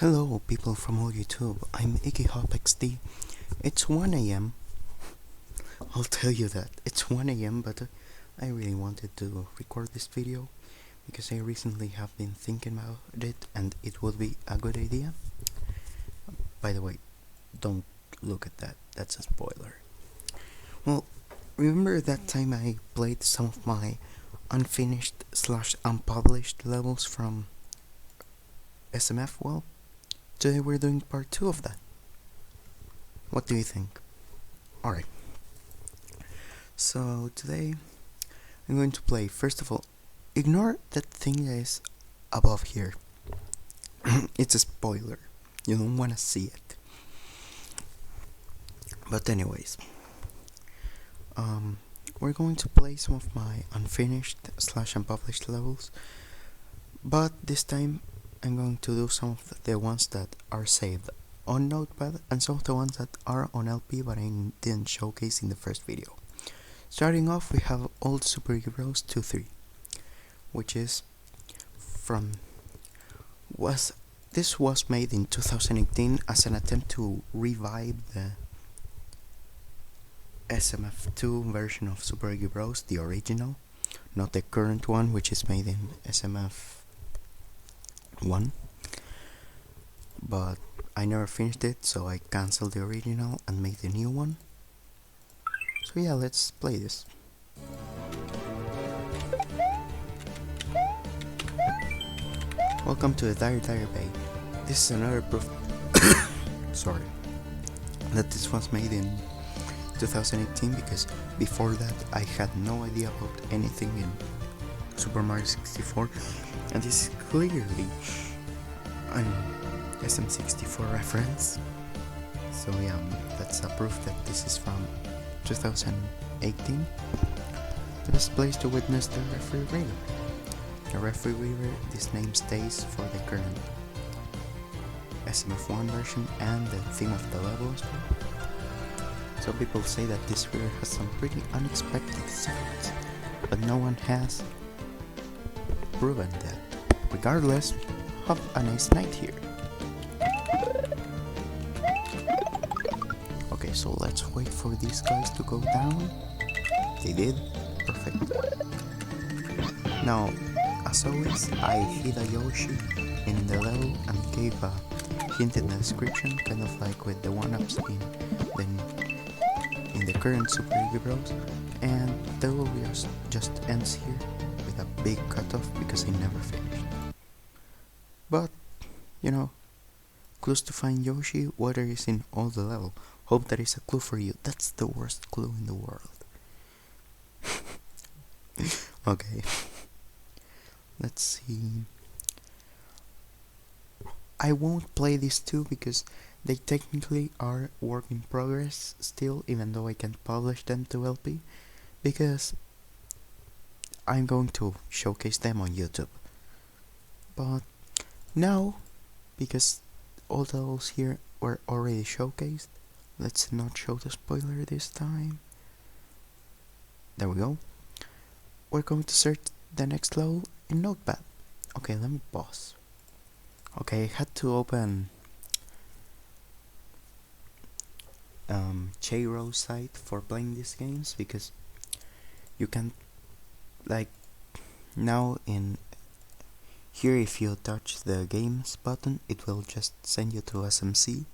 Hello people from all YouTube, I'm IkiHopXD. It's 1 AM. I'll tell you that, it's 1 AM, but I really wanted to record this video because I recently have been thinking about it and it would be a good idea. By the way, don't look at that, that's a spoiler. Well, remember that time I played some of my unfinished/unpublished levels from SMF? Well, today we're doing part 2 of that. What do you think? Alright. So today I'm going to play, first of all, ignore that thing that is above here. It's a spoiler. You don't want to see it. But anyways, we're going to play some of my unfinished/unpublished levels, but this time I'm going to do some of the ones that are saved on Notepad and some of the ones that are on LP but I didn't showcase in the first video. Starting off, we have Old Super Heroes 2-3, which is from this was made in 2018 as an attempt to revive the SMF2 version of Super Heroes, the original, not the current one, which is made in SMF1. But I never finished it, so I cancelled the original and made the new one. So yeah, let's play this. Welcome to the Dire Bay. This is another proof sorry, that this was made in 2018, because before that I had no idea about anything in Super Mario 64, and this is clearly an SM64 reference. So yeah, that's a proof that this is from 2018. The best place to witness the Referee Reader. The Referee Reader, this name stays for the current SMF1 version and the theme of the level as well. So people say that this reader has some pretty unexpected secrets, but no one has proven that. Regardless, have a nice night here. Okay, so let's wait for these guys to go down. They did. Perfect. Now, as always, I hid a Yoshi in the level and gave a hint in the description, kind of like with the 1-ups in the current Super Heroes, and the level just ends here with a big cutoff because I never finished. But, you know, clues to find Yoshi, water is in all the level. Hope that is a clue for you. That's the worst clue in the world. Okay. Let's see. I won't play these two because they technically are work in progress still, even though I can publish them to LP, because I'm going to showcase them on YouTube. But now, because all the levels here were already showcased, let's not show the spoiler this time. There we go. We're going to search the next level in Notepad. Okay, let me pause. Okay, I had to open Cheiro's site for playing these games because you can, like, now in here, if you touch the games button, it will just send you to SMC,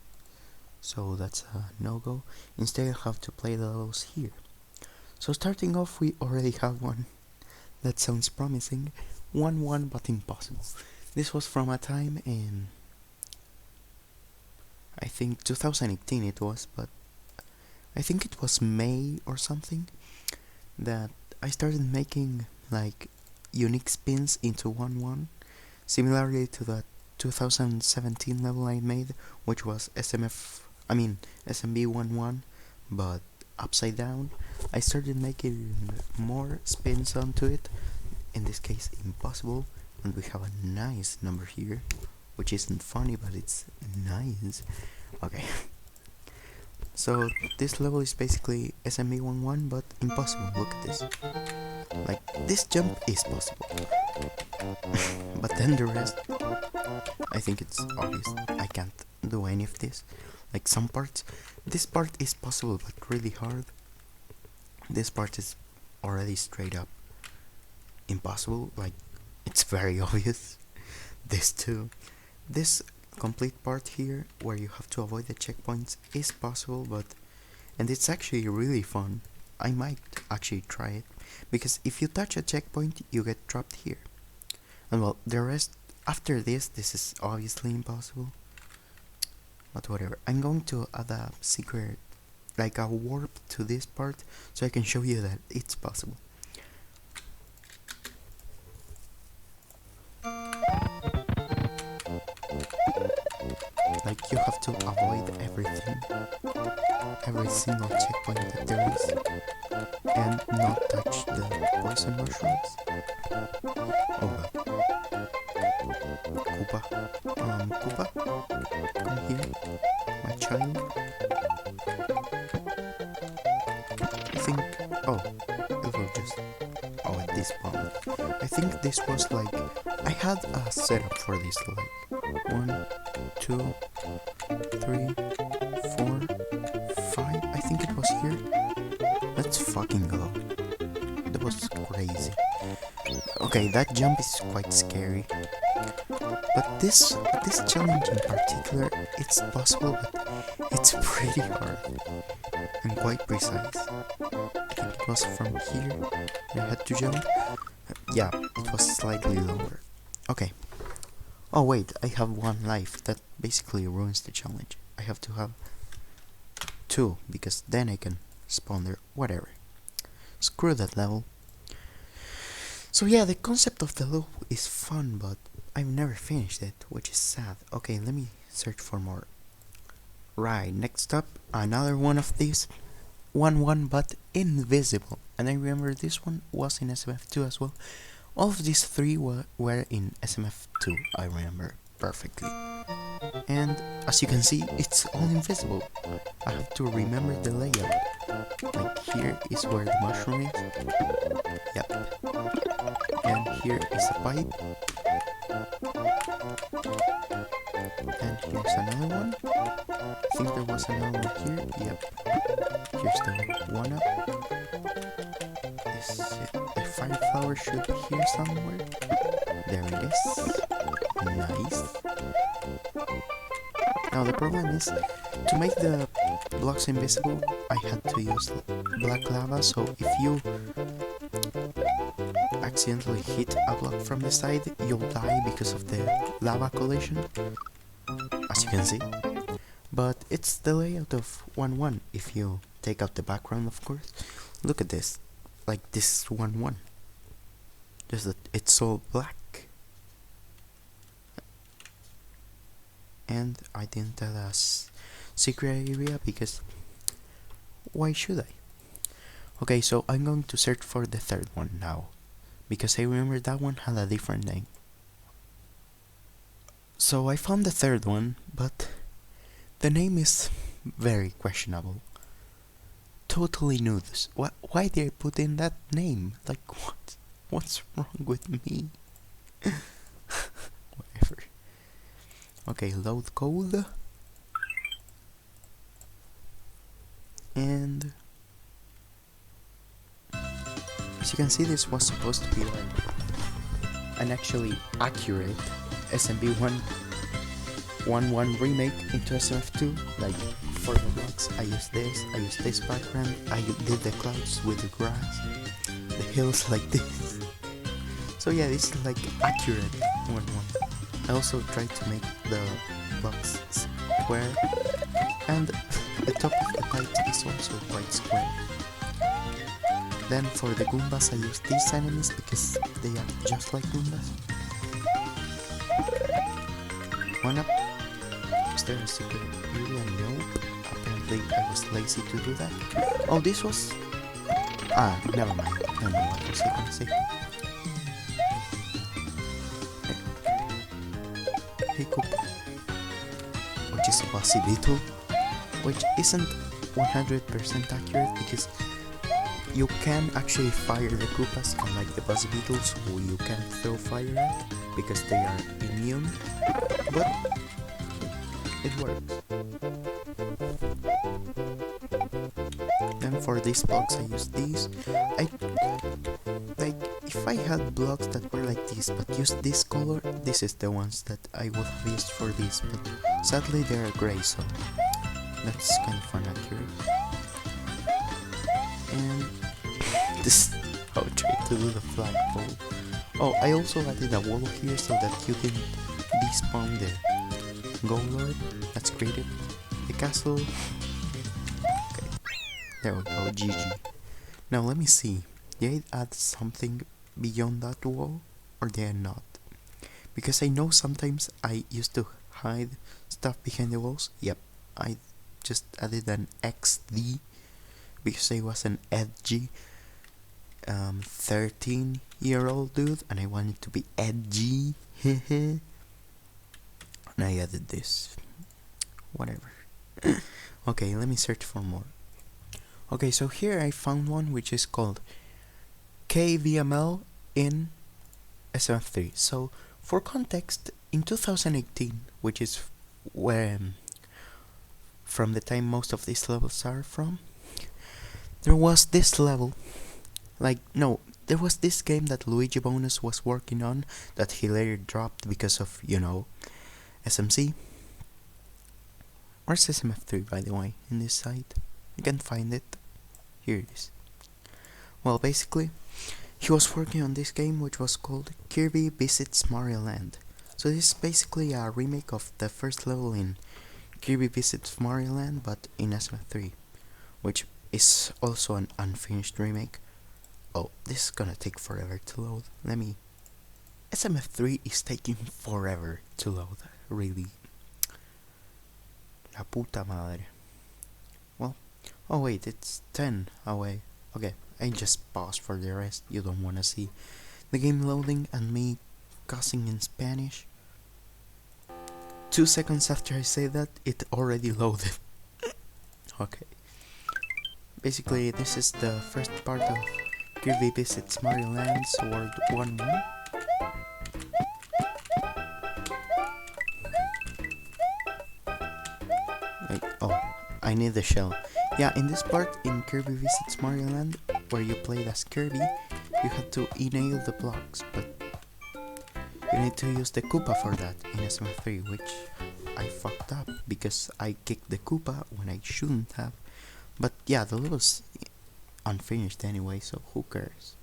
so that's a no-go. Instead, you have to play the levels here. So starting off, we already have one that sounds promising. 1-1 but impossible. This was from a time in, I think 2018 it was, but I think it was May or something, that I started making like unique spins into 1-1, similarly to the 2017 level I made, which was SMB 1-1, but upside down. I started making more spins onto it, in this case impossible, and we have a nice number here, which isn't funny, but it's nice. Okay. So this level is basically SMB 1-1 but impossible. Look at this. Like, this jump is possible. But then the rest I think it's obvious I can't do any of this. Like some parts, this part is possible but really hard. This part is already straight up impossible, like it's very obvious. This too. This complete part here, where you have to avoid the checkpoints, is possible, and it's actually really fun. I might actually try it, because if you touch a checkpoint, you get trapped here. And well, the rest, after this is obviously impossible. But whatever, I'm going to add a secret, like a warp to this part, so I can show you that it's possible. Like, you have to avoid everything, every single checkpoint that there is, and not touch the poison mushrooms. Oh god. Koopa. Koopa? Come here, my child. I think... oh, it will just... oh, at this point. I think this was like... I had a setup for this, like... 1, 2, 3, 4, 5. I think it was here. Let's fucking go. That was crazy. Okay, that jump is quite scary. But this challenge in particular, it's possible, but it's pretty hard and quite precise. I think it was from here I had to jump. Yeah, it was slightly lower. Okay. Oh wait, I have 1 life. That basically ruins the challenge. I have to have 2, because then I can spawn there. Whatever. Screw that level. So yeah, the concept of the loop is fun, but I've never finished it, which is sad. Okay, let me search for more. Right, next up, another one of these. 1-1, but invisible. And I remember this one was in SMF 2 as well. All of these 3 were in SMF 2, I remember perfectly. And as you can see, it's all invisible. I have to remember the layout. Like, here is where the mushroom is. Yep. And here is a pipe. And here's another one. I think there was another one here. Yep. Here's the one up. The fire flower should be here somewhere. There it is. Nice. Now the problem is, to make the blocks invisible, I had to use black lava, so if you accidentally hit a block from the side, you'll die because of the lava collision, as you can see. But it's the layout of 1-1, if you take out the background, of course. Look at this. Like, this is 1-1. Just that it's all black. And I didn't add a secret area because why should I? Okay, so I'm going to search for the third one now, because I remember that one had a different name. So I found the third one, but the name is very questionable. Totally nudes. Why did I put in that name? Like, what's wrong with me? Whatever. Okay, load code. And as you can see, this was supposed to be like an actually accurate SMB 1.1 remake into SMF2. Like, for the blocks, I used this background, I did the clouds with the grass, the hills like this. So yeah, this is like accurate 1.1. I also tried to make the blocks square, and the top of the pipe is also quite square. Then for the Goombas, I used these enemies because they are just like Goombas. One up. Is there a secret area? Nope. Apparently I was lazy to do that. Oh, this was... ah, never mind. I don't know what was I gonna say. Hey, Koopa. Which is a bossy beetle, which isn't 100% accurate because you can actually fire the Koopas, unlike the bossy beetles who you can't throw fire at. because they are immune, but it works. Then for these blocks I use these. If I had blocks that were like this but used this color, this is the ones that I would have used for this, but sadly they are grey, so that's kind of unaccurate. And this, I'll try to do the flagpole. Oh, I also added a wall here so that you didn't despawn the gold lord. That's creative. The castle. Okay, there we go, GG. Now let me see, did I add something beyond that wall, or did I not? Because I know sometimes I used to hide stuff behind the walls. Yep, I just added an XD because I was an edgy 13-year-old dude and I wanted to be edgy. And I added this. Whatever. Okay, let me search for more. Okay, so here I found one which is called KVML in SMF3. So for context, in 2018, which is when from the time most of these levels are from, there was this level, there was this game that Luigi Bonus was working on that he later dropped because of, you know, SMC. Where's SMF3, by the way, in this site? You can find it. Here it is. Well, basically, he was working on this game which was called Kirby Visits Mario Land. So this is basically a remake of the first level in Kirby Visits Mario Land, but in SMF3, which is also an unfinished remake. Oh, this is gonna take forever to load. SMF3 is taking forever to load, really. La puta madre. Well, oh wait, it's 10 away. Okay, I just paused for the rest. You don't wanna see the game loading and me cussing in Spanish. 2 seconds after I say that, it already loaded. Okay. Basically, this is the first part of Kirby Visits Mario Land Sword 1-1. Oh, I need the shell. Yeah, in this part, in Kirby Visits Mario Land, where you played as Kirby, you had to enable the blocks, but you need to use the Koopa for that in SMF3, which I fucked up because I kicked the Koopa when I shouldn't have. But yeah, the level's unfinished anyway, so who cares?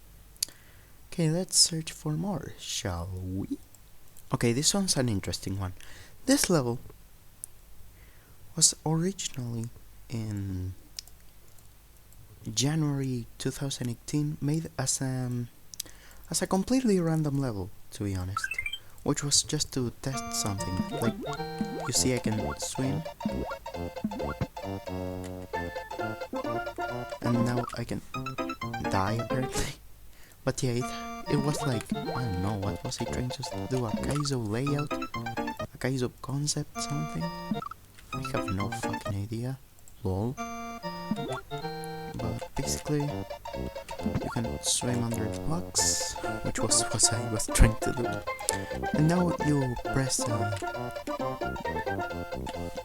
Okay, let's search for more, shall we? Okay, this one's an interesting one. This level was originally in January 2018 made as a completely random level, to be honest, which was just to test something. Like, you see I can swim, and now I can die apparently. But yeah, it was like, I don't know, what was he trying to do, a Kaizo layout, a Kaizo concept, something? I have no fucking idea, lol. But basically, you can swim under the blocks, which was what I was trying to do. And now you press,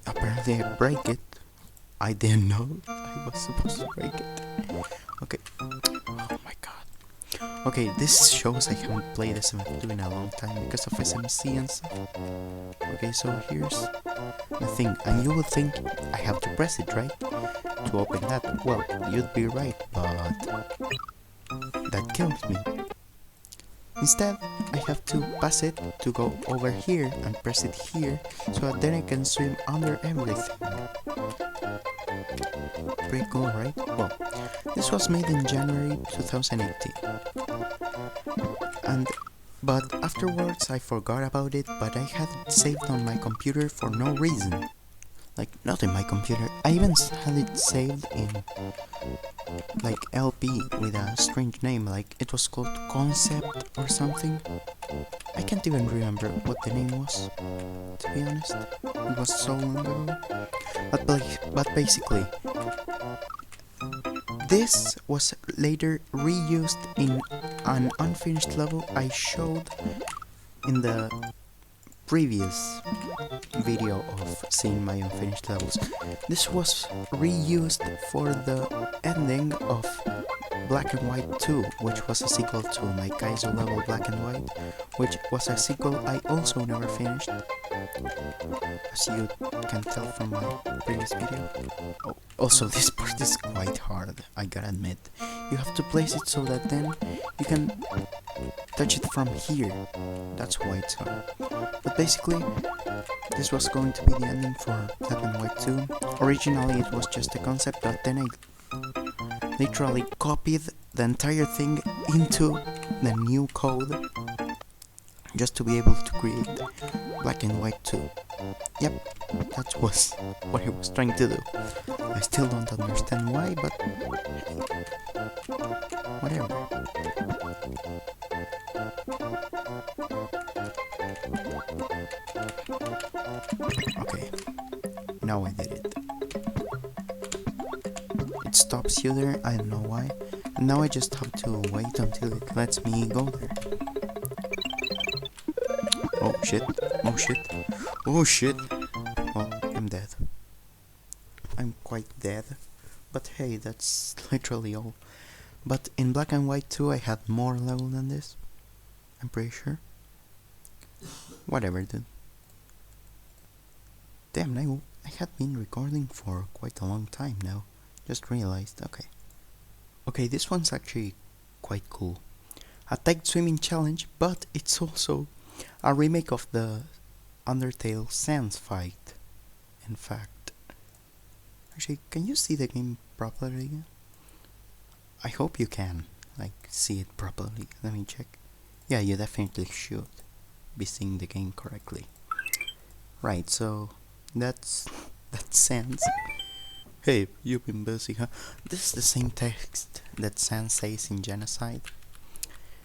apparently I break it. I didn't know I was supposed to break it. Okay. Oh my god. Okay, this shows I haven't played SMF2 in a long time because of SMC and stuff. Okay, so here's the thing, and you would think I have to press it, right? To open that. Well, you'd be right, but that kills me. Instead, I have to pass it to go over here and press it here, so that then I can swim under everything. Pretty cool, right? Well, this was made in January 2018. But afterwards I forgot about it, but I had it saved on my computer for no reason. Like, not in my computer, I even had it saved in, like, LP with a strange name, like, it was called Concept or something. I can't even remember what the name was, to be honest. It was so long ago. But basically, this was later reused in an unfinished level I showed in the previous video of seeing my unfinished levels, this was reused for the ending of Black and White 2, which was a sequel to my Kaizo level Black and White, which was a sequel I also never finished, as you can tell from my previous video. Oh, also, this part is quite hard, I gotta admit. You have to place it so that then you can touch it from here. That's why it's hard. But basically, this was going to be the ending for Black and White 2. Originally it was just a concept, but then I literally copied the entire thing into the new code just to be able to create Black and White 2. Yep, that was what I was trying to do. I still don't understand why, but whatever. Okay, now I did it. It stops you there, I don't know why. And now I just have to wait until it lets me go there. Oh shit, oh shit, oh shit. Well, I'm dead. I'm quite dead. But hey, that's literally all. But in Black and White 2 I had more level than this. I'm pretty sure. Whatever, dude. Damn, I had been recording for quite a long time now. Just realized, okay. Okay, this one's actually quite cool. A tagged swimming challenge, but it's also a remake of the Undertale Sans fight. In fact. Actually, can you see the game properly? I hope you can, like, see it properly. Let me check. Yeah, you definitely should be seeing the game correctly. Right, so that's Sans. Hey, you've been busy, huh? This is the same text that Sans says in Genocide.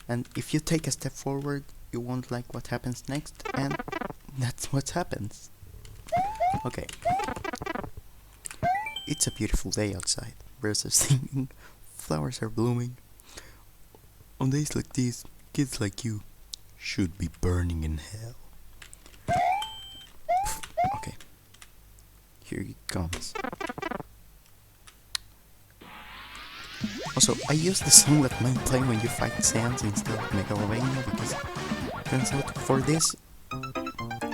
And if you take a step forward, you won't like what happens next, and that's what happens. Okay. It's a beautiful day outside. Birds are singing, flowers are blooming. On days like these, kids like you should be burning in hell. Okay. Here it comes. Also, I use the song that might play when you fight Sans instead of Megalovania because turns out for this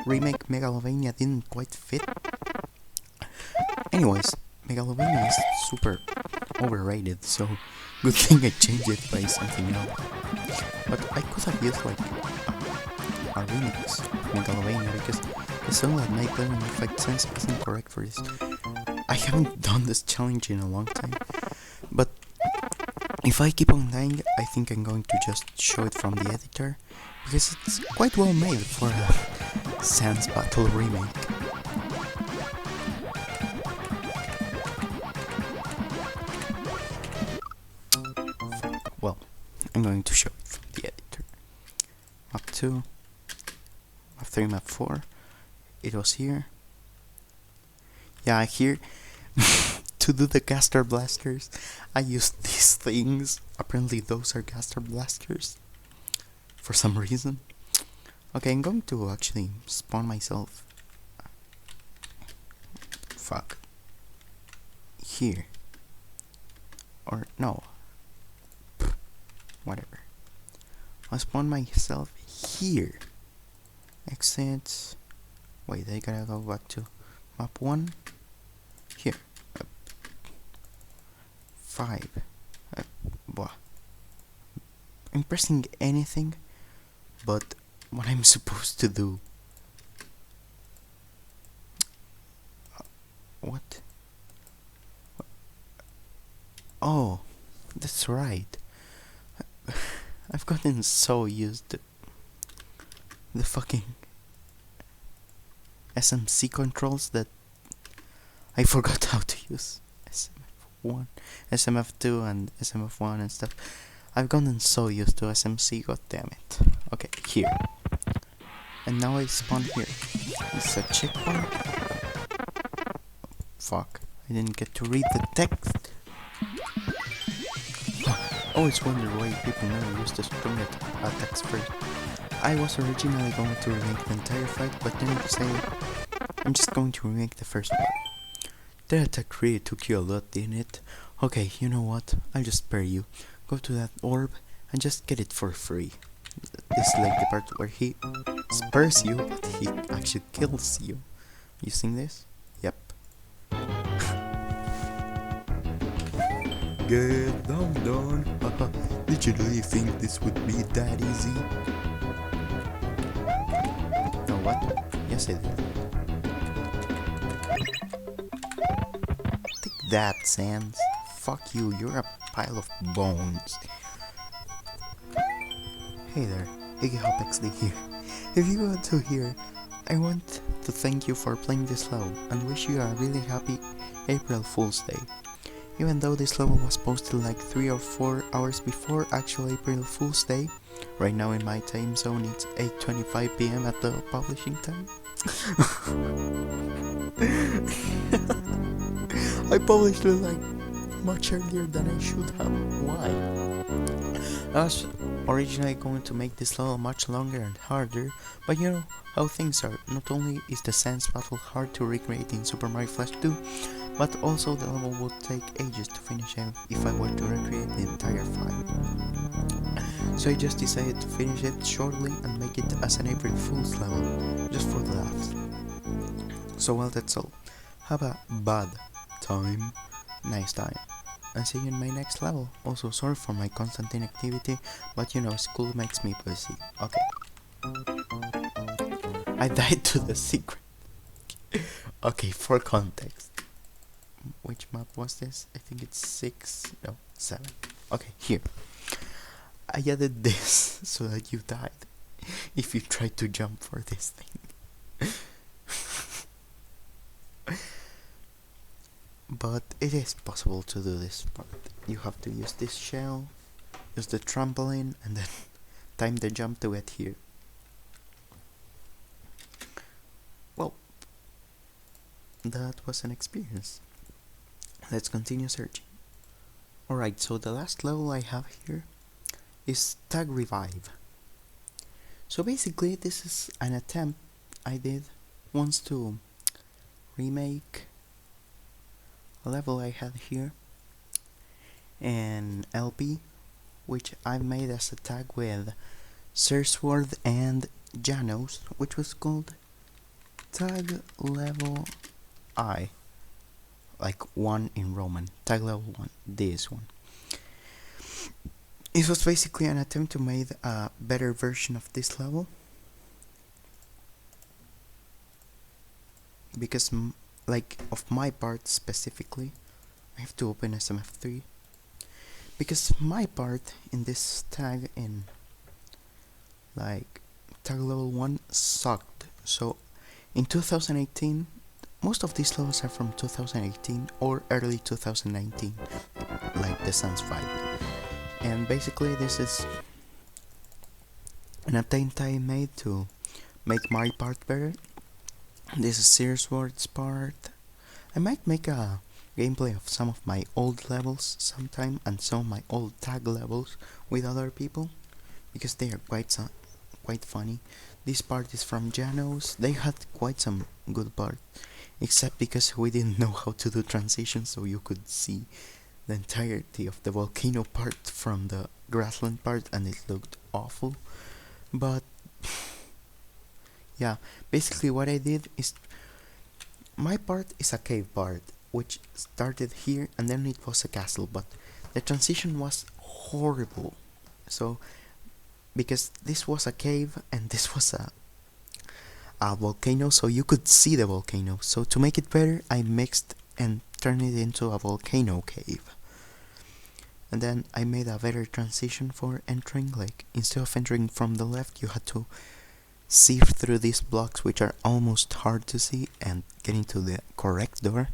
remake Megalovania didn't quite fit. Anyways, Megalovania is super overrated, so good thing I changed it by something else. But I could have used like a remix of Megalovania because the song that might play when you fight Sans isn't correct for this. I haven't done this challenge in a long time, but if I keep on dying, I think I'm going to just show it from the editor, because it's quite well made for a Sans Battle remake. Well, I'm going to show it from the editor. Map 2, Map 3, Map 4, it was here. Yeah, here. To do the Gaster Blasters, I used these things. Apparently those are Gaster Blasters. For some reason. Okay, I'm going to actually spawn myself. Fuck. Here. Or, no. Whatever. I'll spawn myself here. Exit. Wait, I gotta go back to map 1. Here. 5. I'm pressing anything but what I'm supposed to do. What? Oh, that's right. I've gotten so used to the fucking SMC controls that I forgot how to use SMF1, SMF2 and SMF1 and stuff. I've gotten so used to SMC, god damn it. Okay, here. And now I spawn here. It's a checkpoint. Fuck, I didn't get to read the text. I always wonder why people never use the string attacks first. I was originally going to remake the entire fight, but then I decided I'm just going to remake the first part. That attack really took you a lot, didn't it? Okay, you know what? I'll just spare you. Go to that orb and just get it for free. This is like the part where he spares you, but he actually kills you. You sing this? Yep. Get down. Did you really think this would be that easy? No, what? Yes, I did. Take that, Sans. Fuck you, you're a pile of bones. Hey there, Iggy Hop XD here. If you go to here, I want to thank you for playing this level and wish you a really happy April Fool's Day. Even though this level was posted like 3 or 4 hours before actual April Fool's Day, right now in my time zone it's 8:25 PM at the publishing time. I published it like much earlier than I should have. Why? I was originally going to make this level much longer and harder, but you know how things are. Not only is the Sans battle hard to recreate in Super Mario Flash 2, but also the level would take ages to finish if I were to recreate the entire fight. So I just decided to finish it shortly and make it as an April Fool's level, just for the laughs. So well, that's all. Have a bad time, nice time, and see you in my next level. Also, sorry for my constant inactivity, but you know, school makes me busy. Okay. I died to the secret. Okay, for context. Which map was this? I think it's 6, no, 7. Okay, here. I added this so that you died if you tried to jump for this thing. But it is possible to do this part. You have to use this shell, use the trampoline, and then time the jump to get here. Well, that was an experience. Let's continue searching. Alright, so the last level I have here is TagRevive. So basically this is an attempt I did once to remake a level I had here in LP, which I made as a tag with SirSword and Janos, which was called Tag Level I, like 1 in Roman, Tag Level 1, this one. It was basically an attempt to make a better version of this level, because like of my part specifically, I have to open SMF3, because my part in this tag in like tag level 1 sucked. So in 2018, most of these levels are from 2018 or early 2019, like the Sans fight. And basically this is an attempt I made to make my part better. This is SirSword's part. I might make a gameplay of some of my old levels sometime, and some of my old tag levels with other people, because they are quite funny. This part is from Janos. They had quite some good part, except because we didn't know how to do transitions, so you could see the entirety of the volcano part from the grassland part, and it looked awful. But yeah, basically what I did is, my part is a cave part, which started here and then it was a castle, but the transition was horrible. So because this was a cave and this was a volcano, so you could see the volcano. So to make it better, I mixed and turned it into a volcano cave. And then I made a better transition for entering, like instead of entering from the left, you had to sieve through these blocks, which are almost hard to see, and get into the correct door.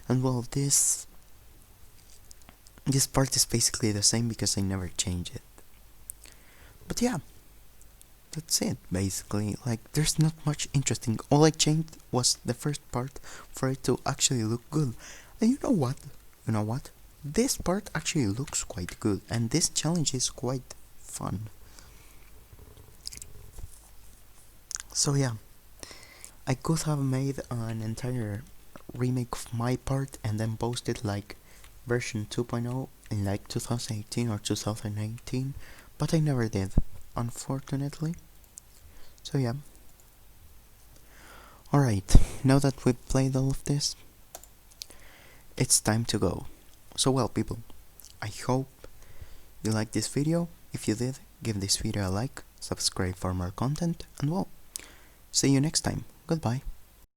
And well, this part is basically the same because I never changed it. But yeah, that's it basically. Like, there's not much interesting. All I changed was the first part for it to actually look good. And you know what? This part actually looks quite good, and this challenge is quite fun. So yeah, I could have made an entire remake of my part and then posted like version 2.0 in like 2018 or 2019, but I never did, unfortunately. So yeah. Alright, now that we've played all of this, it's time to go. So well, people, I hope you liked this video. If you did, give this video a like, subscribe for more content, and well, see you next time. Goodbye.